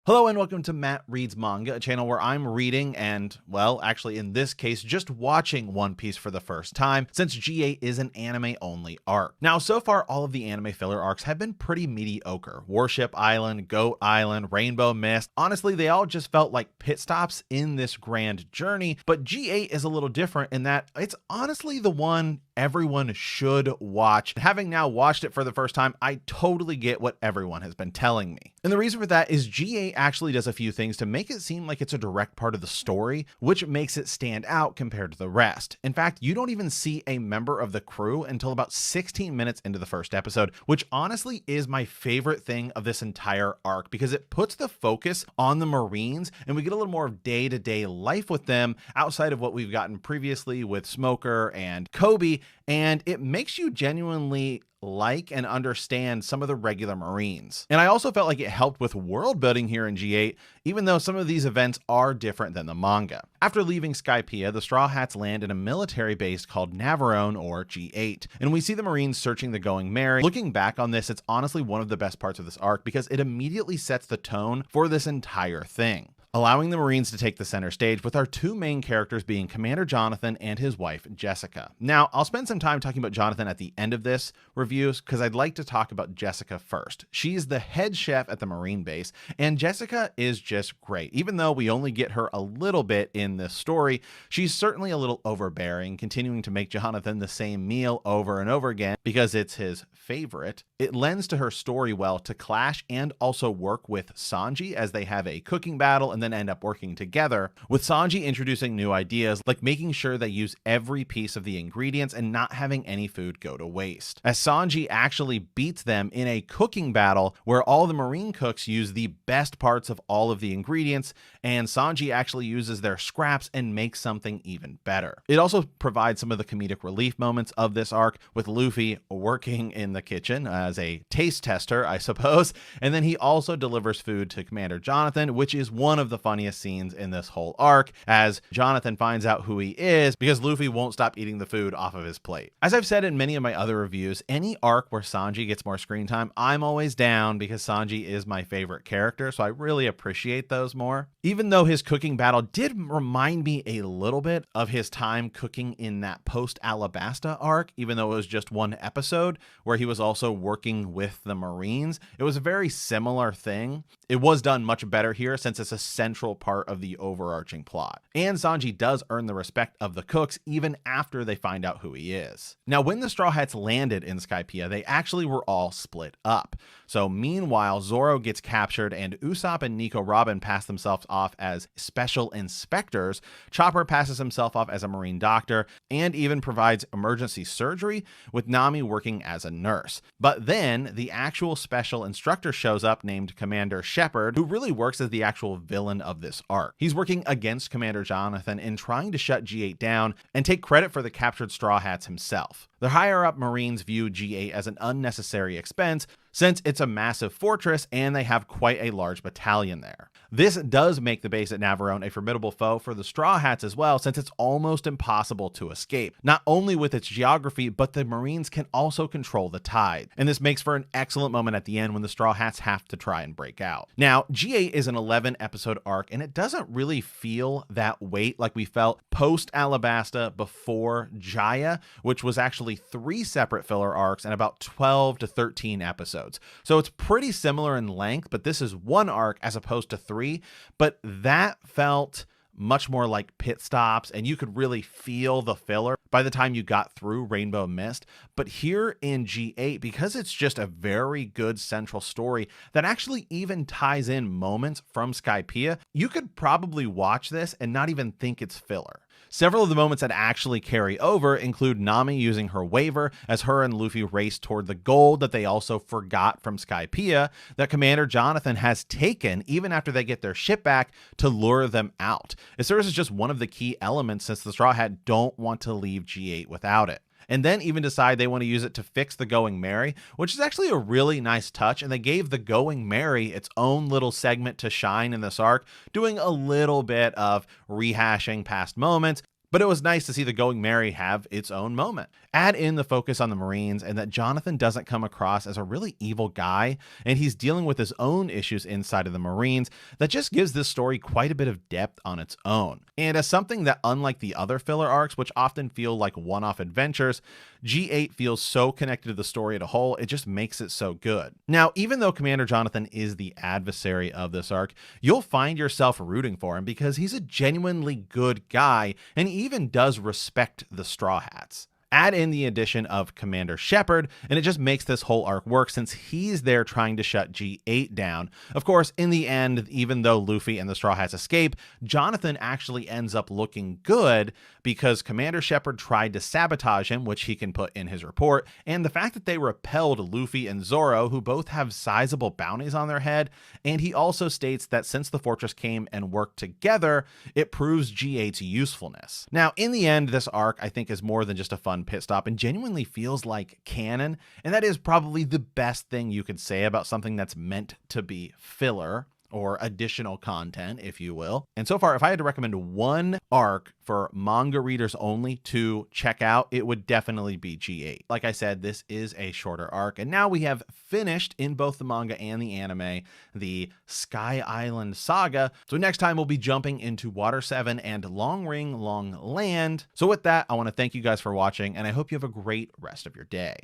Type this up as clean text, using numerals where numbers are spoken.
Hello and welcome to Matt Reads Manga, a channel where I'm reading and, well, actually in this case, just watching One Piece for the first time, since G-8 is an anime-only arc. Now, so far, all of the anime filler arcs have been pretty mediocre. Warship Island, Goat Island, Rainbow Mist. Honestly, they all just felt like pit stops in this grand journey, but G-8 is a little different in that it's honestly the one everyone should watch. Having now watched it for the first time, I totally get what everyone has been telling me. And the reason for that is G-8 actually does a few things to make it seem like it's a direct part of the story, which makes it stand out compared to the rest. In fact, you don't even see a member of the crew until about 16 minutes into the first episode, which honestly is my favorite thing of this entire arc because it puts the focus on the Marines and we get a little more of day-to-day life with them outside of what we've gotten previously with Smoker and Kobe, and it makes you genuinely like and understand some of the regular Marines. And I also felt like it helped with world building here in G8, even though some of these events are different than the manga. After leaving Skypiea, the Straw Hats land in a military base called Navarone, or G8, and we see the Marines searching the Going Merry. Looking back on this, it's honestly one of the best parts of this arc because it immediately sets the tone for this entire thing, allowing the Marines to take the center stage with our two main characters being Commander Jonathan and his wife, Jessica. Now, I'll spend some time talking about Jonathan at the end of this review because I'd like to talk about Jessica first. She's the head chef at the Marine base, and Jessica is just great. Even though we only get her a little bit in this story, she's certainly a little overbearing, continuing to make Jonathan the same meal over and over again because it's his favorite. It lends to her story well to clash and also work with Sanji as they have a cooking battle and then end up working together, with Sanji introducing new ideas like making sure they use every piece of the ingredients and not having any food go to waste, as Sanji actually beats them in a cooking battle where all the Marine cooks use the best parts of all of the ingredients and Sanji actually uses their scraps and makes something even better. It also provides some of the comedic relief moments of this arc, with Luffy working in the kitchen as a taste tester, I suppose, and then he also delivers food to Commander Jonathan, which is one of the funniest scenes in this whole arc, as Jonathan finds out who he is because Luffy won't stop eating the food off of his plate. As I've said in many of my other reviews, any arc where Sanji gets more screen time, I'm always down because Sanji is my favorite character, so I really appreciate those more. Even though his cooking battle did remind me a little bit of his time cooking in that post-Alabasta arc, even though it was just one episode where he was also working with the Marines, it was a very similar thing. It was done much better here since it's a central part of the overarching plot. And Sanji does earn the respect of the cooks even after they find out who he is. Now, when the Straw Hats landed in Skypiea, they actually were all split up. So meanwhile, Zoro gets captured and Usopp and Nico Robin pass themselves off as special inspectors. Chopper passes himself off as a Marine doctor and even provides emergency surgery, with Nami working as a nurse. But then the actual special instructor shows up named Commander Shepard, who really works as the actual villain of this arc. He's working against Commander Jonathan in trying to shut G8 down and take credit for the captured Straw Hats himself. The higher up Marines view G8 as an unnecessary expense since it's a massive fortress and they have quite a large battalion there. This does make the base at Navarone a formidable foe for the Straw Hats as well, since it's almost impossible to escape, not only with its geography, but the Marines can also control the tide. And this makes for an excellent moment at the end when the Straw Hats have to try and break out. Now, G8 is an 11 episode arc and it doesn't really feel that weight like we felt post Alabasta before Jaya, which was actually 3 separate filler arcs and about 12 to 13 episodes. So it's pretty similar in length, but this is one arc as opposed to 3, but that felt much more like pit stops and you could really feel the filler by the time you got through Rainbow Mist. But here in G8, because it's just a very good central story that actually even ties in moments from Skypiea, you could probably watch this and not even think it's filler. Several of the moments that actually carry over include Nami using her waiver as her and Luffy race toward the gold that they also forgot from Skypiea that Commander Jonathan has taken even after they get their ship back to lure them out. It serves as just one of the key elements since the Straw Hat don't want to leave G8 without it. And then even decide they want to use it to fix the Going Merry, which is actually a really nice touch, and they gave the Going Merry its own little segment to shine in this arc, doing a little bit of rehashing past moments, but it was nice to see the Going Merry have its own moment. Add in the focus on the Marines and that Jonathan doesn't come across as a really evil guy, and he's dealing with his own issues inside of the Marines, that just gives this story quite a bit of depth on its own. And as something that, unlike the other filler arcs, which often feel like one-off adventures, G8 feels so connected to the story as a whole, it just makes it so good. Now, even though Commander Jonathan is the adversary of this arc, you'll find yourself rooting for him because he's a genuinely good guy, and he even does respect the Straw Hats. Add in the addition of Commander Shepard, and it just makes this whole arc work since he's there trying to shut G8 down. Of course, in the end, even though Luffy and the Straw Hats escape, Jonathan actually ends up looking good because Commander Shepard tried to sabotage him, which he can put in his report, and the fact that they repelled Luffy and Zoro, who both have sizable bounties on their head, and he also states that since the fortress came and worked together, it proves G8's usefulness. Now, in the end, this arc, I think, is more than just a fun pit stop and genuinely feels like canon, and that is probably the best thing you could say about something that's meant to be filler or additional content, if you will. And so far, if I had to recommend one arc for manga readers only to check out, it would definitely be G8. Like I said, this is a shorter arc, and now we have finished in both the manga and the anime the Sky Island saga. So next time we'll be jumping into Water 7 and Long Ring Long Land. So with that, I want to thank you guys for watching, and I hope you have a great rest of your day.